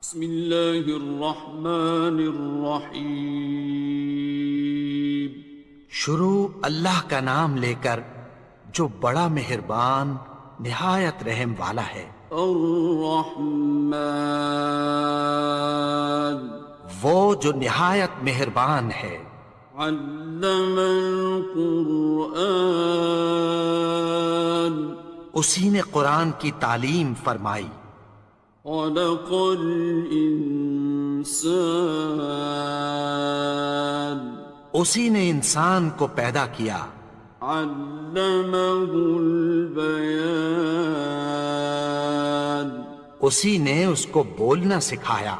بسم اللہ الرحمن الرحیم۔ شروع اللہ کا نام لے کر جو بڑا مہربان نہایت رحم والا ہے۔ الرحمن، وہ جو نہایت مہربان ہے۔ علم القرآن، اسی نے قرآن کی تعلیم فرمائی۔ خلق الانسان، اسی نے انسان کو پیدا کیا۔ علمہ البیان، اسی نے اس کو بولنا سکھایا۔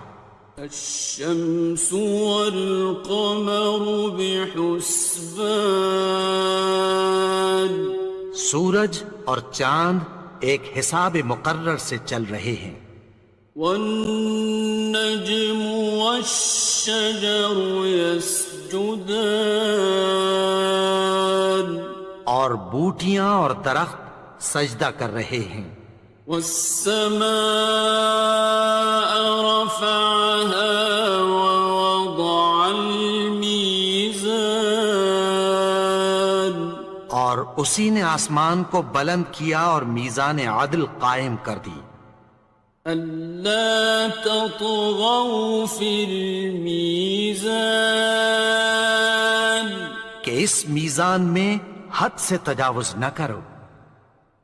الشمس والقمر بحسبان، سورج اور چاند ایک حساب مقرر سے چل رہے ہیں۔ والنجم والشجر يسجدان، اور بوٹیاں اور درخت سجدہ کر رہے ہیں۔ والسماء رفعها ووضع الميزان، اور اسی نے آسمان کو بلند کیا اور میزان عدل قائم کر دی۔ ألا تطغوا في الميزان، کہ اس میزان میں حد سے تجاوز نہ کرو۔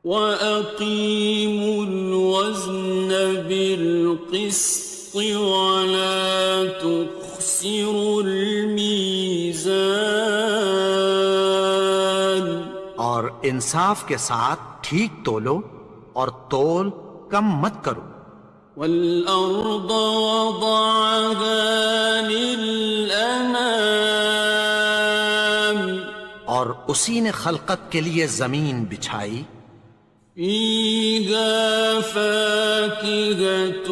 وَأَقِيمُوا الْوَزْنَ بِالْقِسْطِ وَلَا تُخْسِرُوا الْمِيزَانَ، اور انصاف کے ساتھ ٹھیک تولو اور تول کم مت کرو۔ وَالْأَرْضَ وَضَعَهَا لِلْأَنَامِ، اور اسی نے خلقت کے لیے زمین بچھائی۔ فِيهَا فَاكِهَةٌ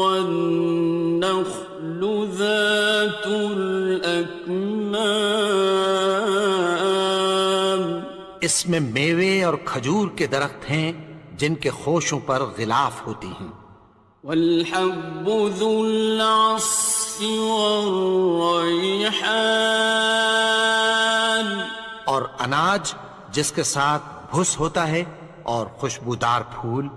وَالنَّخْلُ ذَاتُ الْأَكْمَامِ، اس میں میوے اور کھجور کے درخت ہیں جن کے خوشوں پر غلاف ہوتی ہیں۔ وَالْحَبُّ ذُو الْعَصْفِ وَالرَّيْحَانِ، اور اناج جس کے ساتھ بھس ہوتا ہے اور خوشبودار پھول۔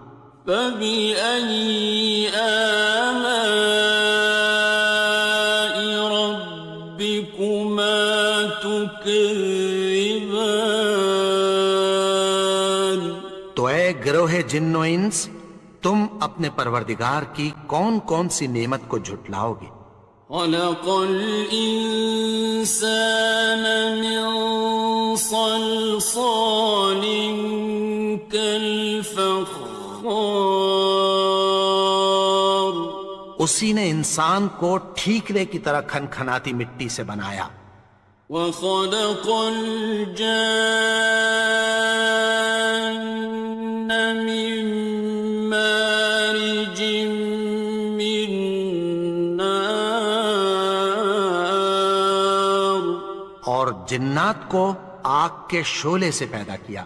فَبِأَيِّ آلَاءِ رَبِّكُمَا تُكَذِّبَانِ، تو اے گروہ جن و انس، تم اپنے پروردگار کی کون کون سی نعمت کو جھٹلاؤ گے؟ خَلَقَ الْإِنسَانَ مِنْ صَلْصَالٍ كَالْفَخَّارِ، اسی نے انسان کو ٹھیکرے کی طرح کھنکھناتی مٹی سے بنایا۔ وَخَلَقَ الْجَانَّ مِن مَّارِجٍ مِّن نَّارٍ، اور جنات کو آگ کے شعلے سے پیدا کیا۔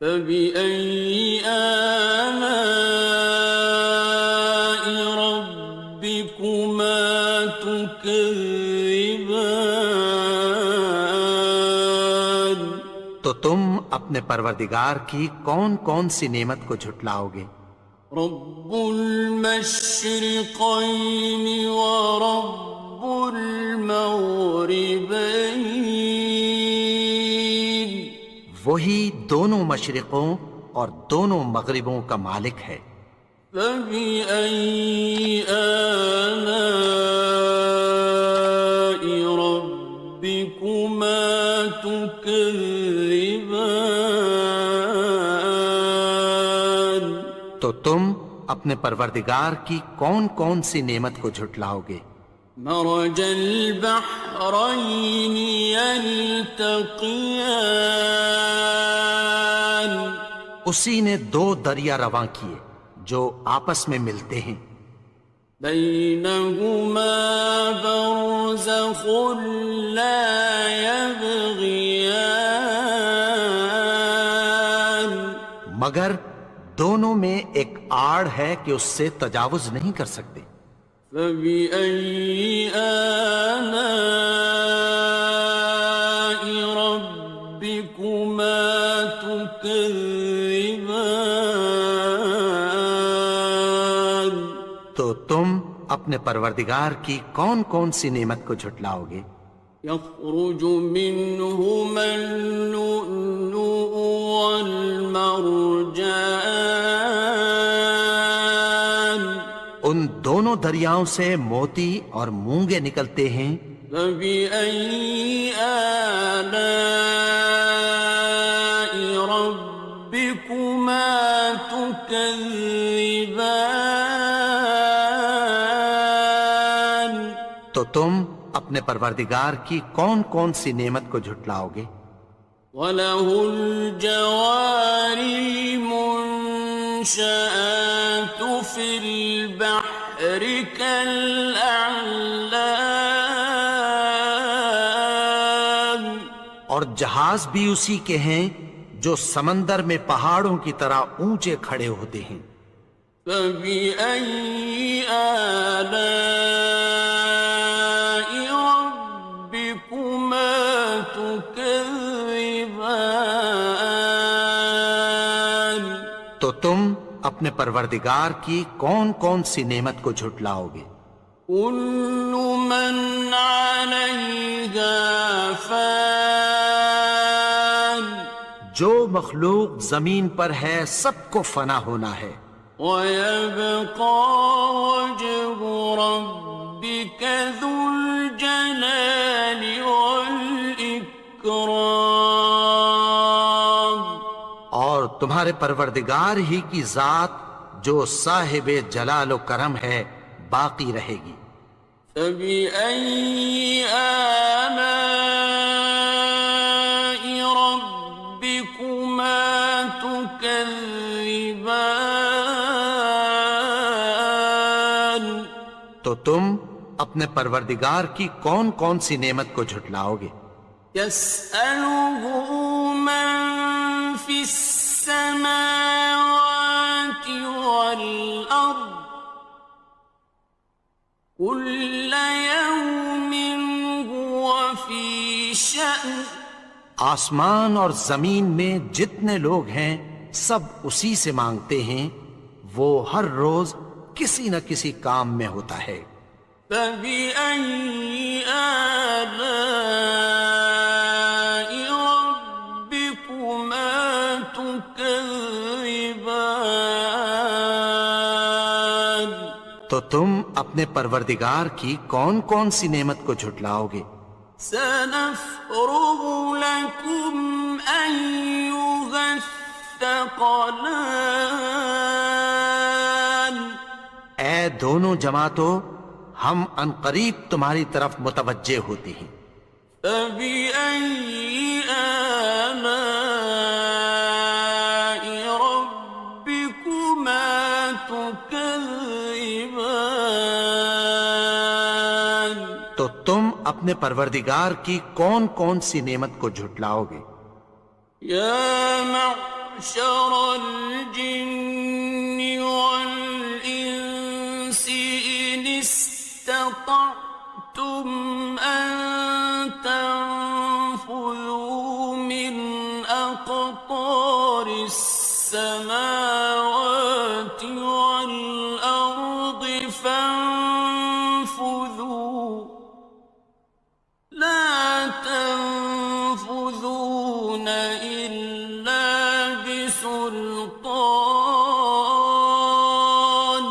فَبِأَيِّ آلَاءِ رَبِّكُمَا تُكَذِّبَانِ، تو تم اپنے پروردگار کی کون کون سی نعمت کو جھٹلاؤ گے؟ رب المشرقين ورب المغربين، وہی دونوں مشرقوں اور دونوں مغربوں کا مالک ہے۔ فبأي آلاء ربكما تكذبان، تو تم اپنے پروردگار کی کون کون سی نعمت کو جھٹلاؤ گے؟ مرج البحرين يلتقيان، اسی نے دو دریا رواں کیے جو آپس میں ملتے ہیں۔ بينهما برزخ لا يبغيان، مگر دونوں میں ایک آڑ ہے کہ اس سے تجاوز نہیں کر سکتے۔ فبأي آلاء ربكما تكذبان؟ تو تم اپنے پروردگار کی کون کون سی نعمت کو جھٹلاؤ گے؟ يخرج منهما اللؤلؤ والمرجان ان دونوں دریاؤں سے موتی اور مونگے نکلتے ہیں۔ فبأي آلاء ربكما تكذبان؟ تو تم اپنے پروردگار کی کون کون سی نعمت کو جھٹلاؤ گے؟ وَلَهُ الْجَوَارِ الْمُنشَآتُ فِي الْبَحْرِ كَالْأَعْلَامِ، اور جہاز بھی اسی کے ہیں جو سمندر میں پہاڑوں کی طرح اونچے کھڑے ہوتے ہیں۔ فَبِأَيِّ آلَاءِ رَبِّكُمَا تُكَذِّبَانِ؟ تو تم اپنے پروردگار کی کون کون سی نعمت کو جھٹلاؤ گے؟ كُلُّ مَنْ عَلَيْهَا فَانٍ، جو مخلوق زمین پر ہے سب کو فنا ہونا ہے۔ وَيَبْقَى وَجْهُ رَبِّكَ ذُو الْجَلَالِ وَالْإِكْرَامِ، اور تمہارے پروردگار ہی کی ذات جو صاحب جلال و کرم ہے باقی رہے گی۔ فَبِأَيِّ آلَاءِ رَبِّكُمَا تُكَذِّبَانِ؟ تو تم اپنے پروردگار کی کون کون سی نعمت کو جھٹلاؤ گے؟ يَسْأَلُهُ مَن فِي السَّمَاوَاتِ وَالْأَرْضِ كُلَّ يَوْمٍ هُوَ فِي شَأْنٍ، آسمان اور زمین میں جتنے لوگ ہیں سب اسی سے مانگتے ہیں، وہ ہر روز کسی نہ کسی کام میں ہوتا ہے۔ فَبِأَيِّ آلَاءِ رَبِّكُمَا تُكَذِّبَانِ؟ تو تم اپنے پروردگار کی کون کون سی نعمت کو جھٹلاؤ گے؟ سَنَفْرُغُ لَكُمْ أَيُّهَ الثَّقَلَانِ؟ اے دونوں جماعتوں، ہم عنقریب تمہاری طرف متوجہ ہوتے ہیں۔ فَبِأَيِّ آلَاءِ رَبِّكُمَا تُكَذِّبَانِ؟ تو تم اپنے پروردگار کی کون کون سی نعمت کو جھٹلاؤ گے؟ يَا مَعْشَرَ الْجِنِّ وَالْإِنسِ إِنِ اسْتَطَعْتُمْ أَن تَنفُذُوا مِنْ أَقْطَارِ السَّمَاوَاتِ وَالْأَرْضِ فَانفُذُوا لَا تَنفُذُونَ إِلَّا بِسُلْطَانٍ۔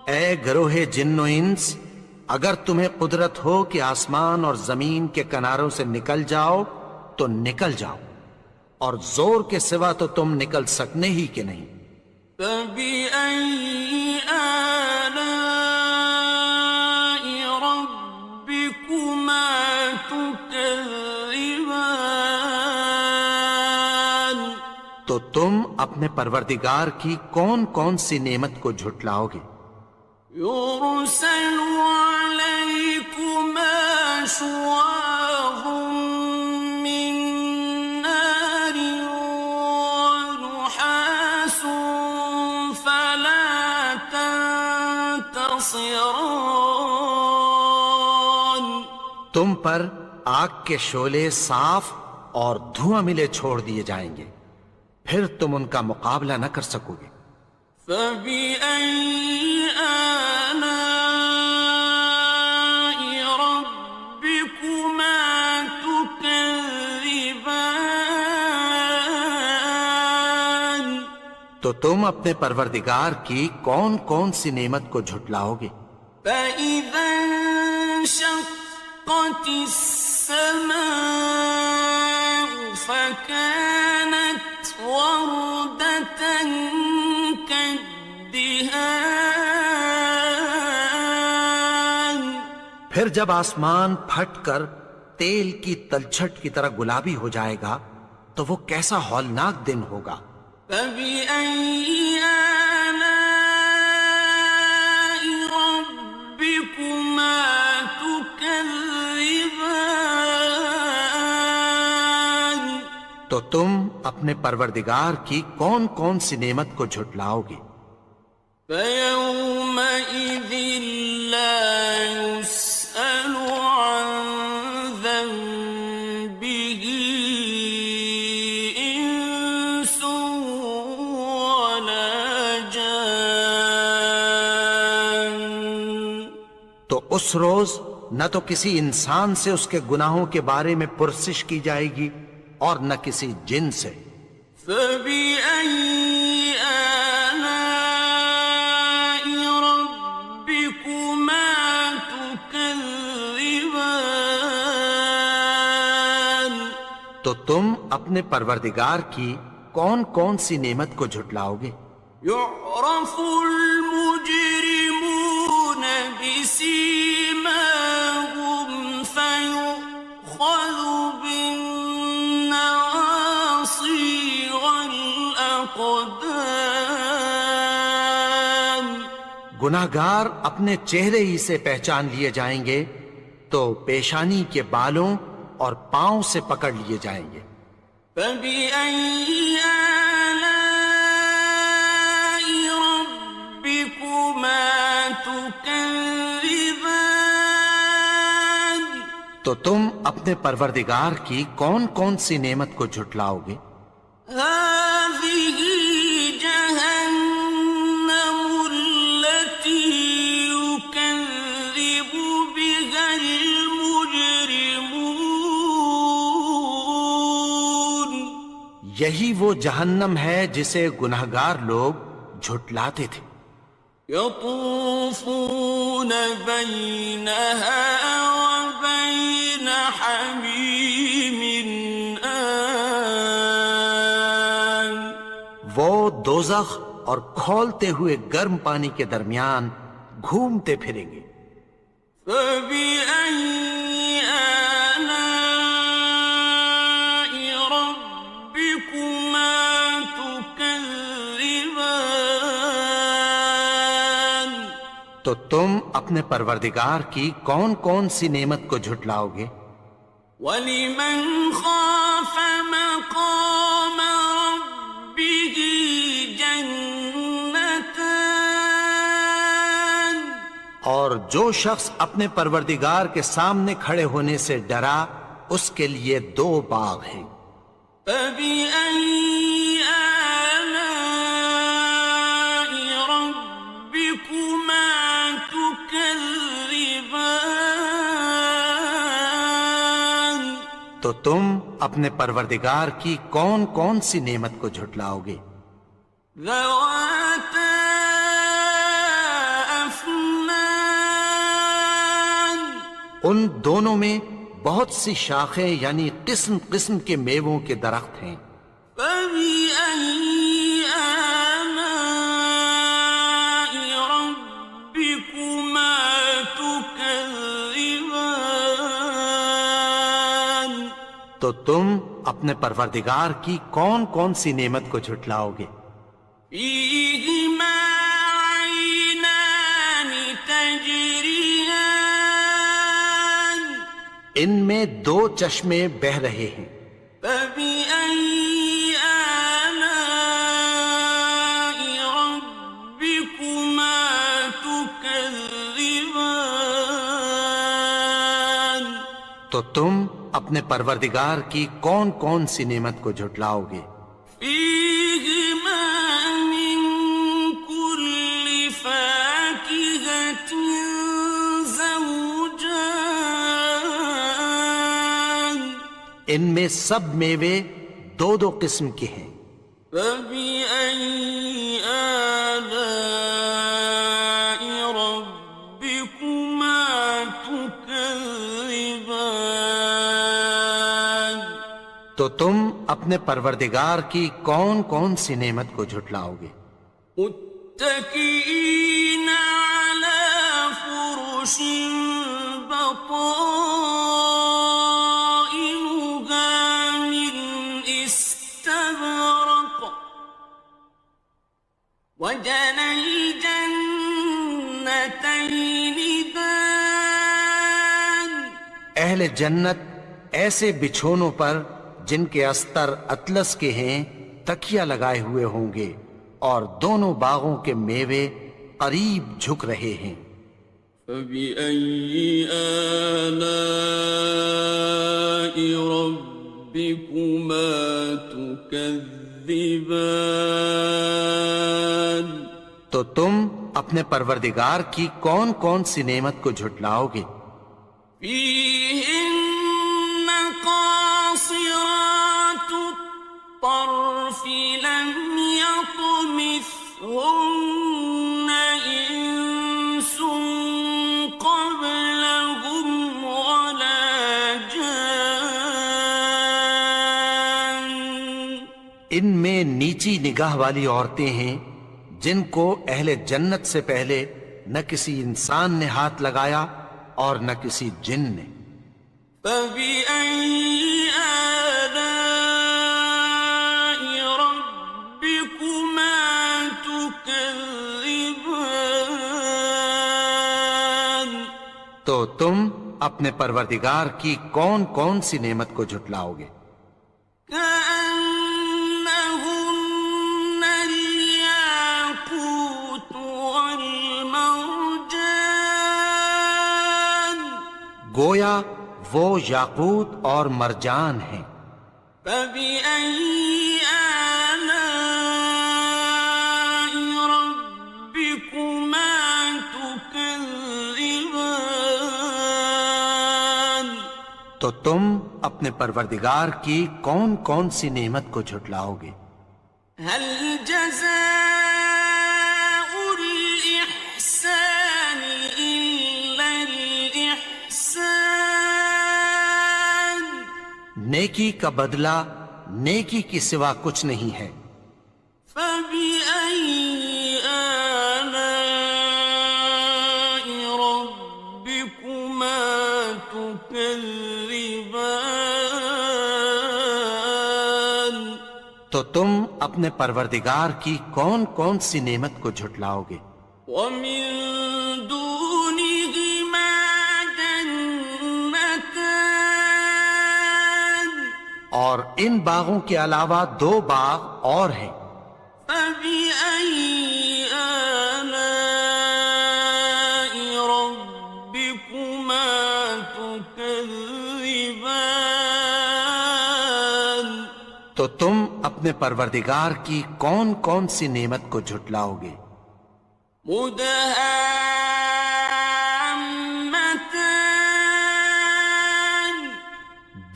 اے گروہ جن و انس، اگر تمہیں قدرت ہو کہ آسمان اور زمین کے کناروں سے نکل جاؤ تو نکل جاؤ، اور زور کے سوا تو تم نکل سکنے ہی کہ نہیں۔ فَبِأَيِّ آلَاءِ رَبِّكُمَا تُكَذِّبَانِ؟ تو تم اپنے پروردگار کی کون کون سی نعمت کو جھٹلاؤ گے؟ يُرْسَلُ عَلَيْكُمَا شُوَاظٌ مِّن نَّارٍ وَنُحَاسٌ ينتصران تم پر آگ کے شعلے صاف اور دھواں ملے چھوڑ دیے جائیں گے، پھر تم ان کا مقابلہ نہ کر سکو گے۔ فبأي آلاء ربكما تكذبان تو تم اپنے پروردگار کی کون کون سی نعمت کو جھٹلاؤ گے؟ فإذا انشقت السماء فكانت وردة كالدهان پھر جب آسمان پھٹ کر تیل کی تلچھٹ کی طرح گلابی ہو جائے گا تو وہ کیسا ہولناک دن ہوگا۔ فبأي آلاء ربكما تكذبان تو تم اپنے پروردگار کی کون کون سی نعمت کو جھٹلاؤ گے؟ فيومئذ لا يسأل عن ذنبه إنس ولا جان تو اس روز نہ تو کسی انسان سے اس کے گناہوں کے بارے میں پرسش کی جائے گی اور نہ کسی جن سے۔ فبأي آلاء ربكما تكذبان تو تم اپنے پروردگار کی کون کون سی نعمت کو جھٹلاؤ گے؟ يعرف المجرمون بسيماهم فيؤخذ بالنواصي والأقدام گناہگار اپنے چہرے ہی سے پہچان لیے جائیں گے تو پیشانی کے بالوں اور پاؤں سے پکڑ لیے جائیں گے۔ فبأي آلاء ربكما تكذبان تو تم اپنے پروردگار کی کون کون سی نعمت کو جھٹلاؤ گے؟ هذه جهنم التي يكذب بها المجرمون یہی وہ جہنم ہے جسے گناہگار لوگ جھٹلاتے تھے۔ يطوفون بينها وبين حميم آن وہ دوزخ اور کھولتے ہوئے گرم پانی کے درمیان گھومتے پھریں گے۔ فبأي آلاء ربكما تكذبان تو تم اپنے پروردگار کی کون کون سی نعمت کو جھٹلاؤ گے؟ وَلِمَنْ خَافَ مَقَامَ رَبِّهِ جَنَّتَانِ اور جو شخص اپنے پروردگار کے سامنے کھڑے ہونے سے ڈرا اس کے لیے دو باغ ہیں۔ فَبِأَيِّ آلَاءِ رَبِّكُمَا تُكَذِّبَانِ تو تم اپنے پروردگار کی کون کون سی نعمت کو جھٹلاؤ گے؟ ذَوَاتَا أَفْنَانٍ ان دونوں میں بہت سی شاخیں یعنی قسم قسم کے میووں کے درخت ہیں۔ فَبِأَيِّ آلَاءِ رَبِّكُمَا تُكَذِّبَانِ تو تم اپنے پروردگار کی کون کون سی نعمت کو جھٹلاؤ گے؟ فِيهِمَا عَيْنَانِ تَجْرِيَانِ ان میں دو چشمے بہہ رہے ہیں۔ فَبِأَيِّ آلَاءِ رَبِّكُمَا تُكَذِّبَانِ تو تم اپنے پروردگار کی کون کون سی نعمت کو جھٹلاؤ گے؟ فيهما من كل فاكهة زوجان ان میں سب میوے دو دو قسم کے ہیں۔ فبأي آلاء ربكما تكذبان تو تم اپنے پروردگار کی کون کون سی نعمت کو جھٹلاؤ گے؟ متكئين على فرش بطائنها من استبرق وجنى الجنتين دان اہل جنت ایسے بچھونوں پر جن کے استر اطلس کے ہیں تکیہ لگائے ہوئے ہوں گے، اور دونوں باغوں کے میوے قریب جھک رہے ہیں۔ فبأي آلاء ربكما تكذبان تو تم اپنے پروردگار کی کون کون سی نعمت کو جھٹلاؤ گے؟ فيهن قاصرات الطرف لم يطمثهن إنس قبلهم ولا جان ان میں نیچی نگاہ والی عورتیں ہیں جن کو اہل جنت سے پہلے نہ کسی انسان نے ہاتھ لگایا اور نہ کسی جن نے۔ فبأي آلاء ربكما تكذبان تو تم اپنے پروردگار کی کون کون سی نعمت کو جھٹلاؤ گے؟ كأنهن الياقوت والمرجان گویا وہ یاقوت اور مرجان ہیں۔ فبأي آلاء ربكما تكذبان تو تم اپنے پروردگار کی کون کون سی نعمت کو جھٹلاؤ گے؟ هل جزاء الإحسان إلا الإحسان نیکی کا بدلہ نیکی کی سوا کچھ نہیں ہے۔ فبأي آلاء ربكما تكذبان تو تم اپنے پروردگار کی کون کون سی نعمت کو جھٹلاؤ گے؟ ومن دونهما جنتان اور ان باغوں کے علاوہ دو باغ اور ہیں۔ فبأي آلاء ربكما تكذبان تو تم اپنے پروردگار کی کون کون سی نعمت کو جھٹلاؤ گے؟ مدهامتان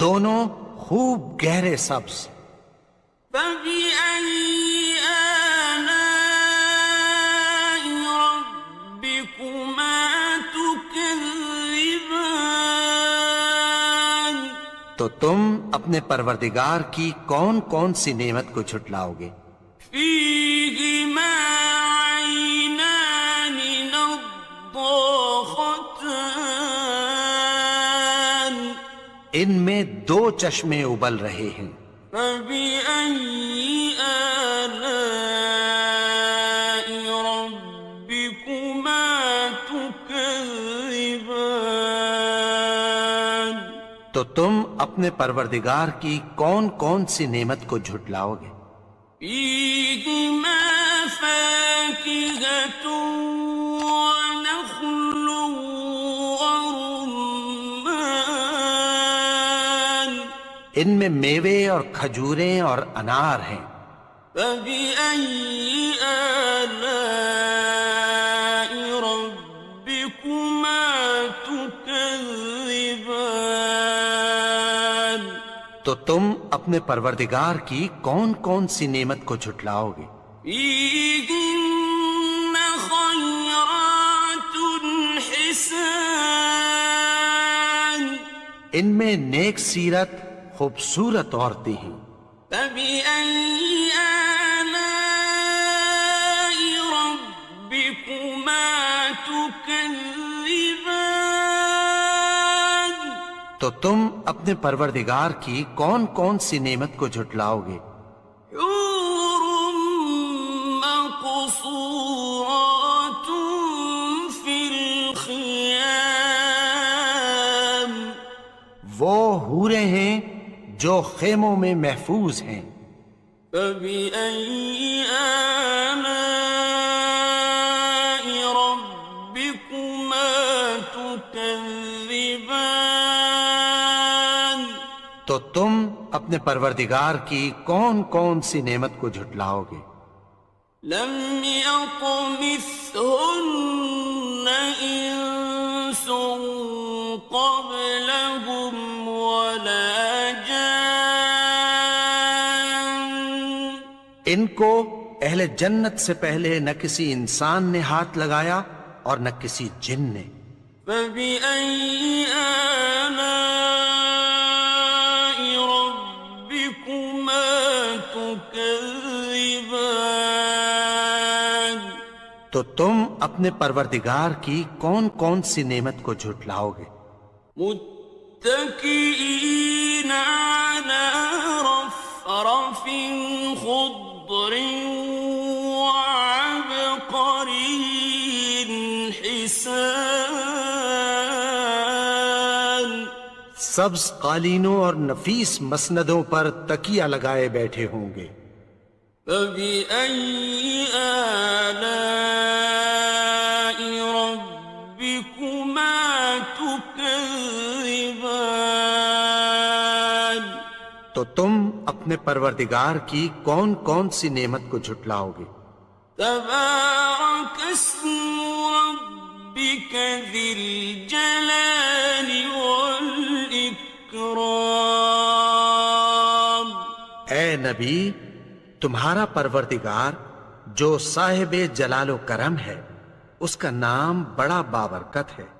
دونوں خوب گہرے سبز۔ فبأي آلاء ربكما تكذبان تو تم اپنے پروردگار کی کون کون سی نعمت کو جھٹلاؤ گے؟ فيهما عينان نضاختان ان میں دو چشمے ابل رہے ہیں۔ فبأي آلاء ربكما تكذبان تو تم اپنے پروردگار کی کون کون سی نعمت کو جھٹلاؤ گے؟ فيهما فاكهة ونخل ورمان ان میں میوے اور کھجوریں اور انار ہیں۔ فبأي آلاء ربكما تكذبان؟ تو تم اپنے پروردگار کی کون کون سی نعمت کو جھٹلاؤ گے؟ فيهن خيرات حسان، ان میں نیک سیرت خوبصورت عورتیں ہیں۔ فبأي آلاء ربكما تكذبان؟ تو تم اپنے پروردگار کی کون کون سی نعمت کو جھٹلاؤ گے؟ حور مقصورات في الخيام، وہ حوریں ہیں جو خیموں میں محفوظ ہیں۔ فبأي آلاء ربكما تكذبان؟ تو تم اپنے پروردگار کی کون کون سی نعمت کو جھٹلاؤ گے؟ لم يطمثهن إنس قبلهم ولا جان، ان کو اہل جنت سے پہلے نہ کسی انسان نے ہاتھ لگایا اور نہ کسی جن نے۔ فبأي آلاء ربكما تكذبان؟ تو تم اپنے پروردگار کی کون کون سی نعمت کو جھٹلاؤ گے؟ متكئين على رفرف خضر وعبقري حسان، سبز قالینوں اور نفیس مسندوں پر تکیہ لگائے بیٹھے ہوں گے۔ فبأي آلاء ربكما تكذبان؟ تو تم اپنے پروردگار کی کون کون سی نعمت کو جھٹلاؤ گے؟ تبارك اسم ربك ذي الجلال والإكرام۔ اے نبی، تمہارا پروردگار جو صاحب جلال و کرم ہے، اس کا نام بڑا بابرکت ہے۔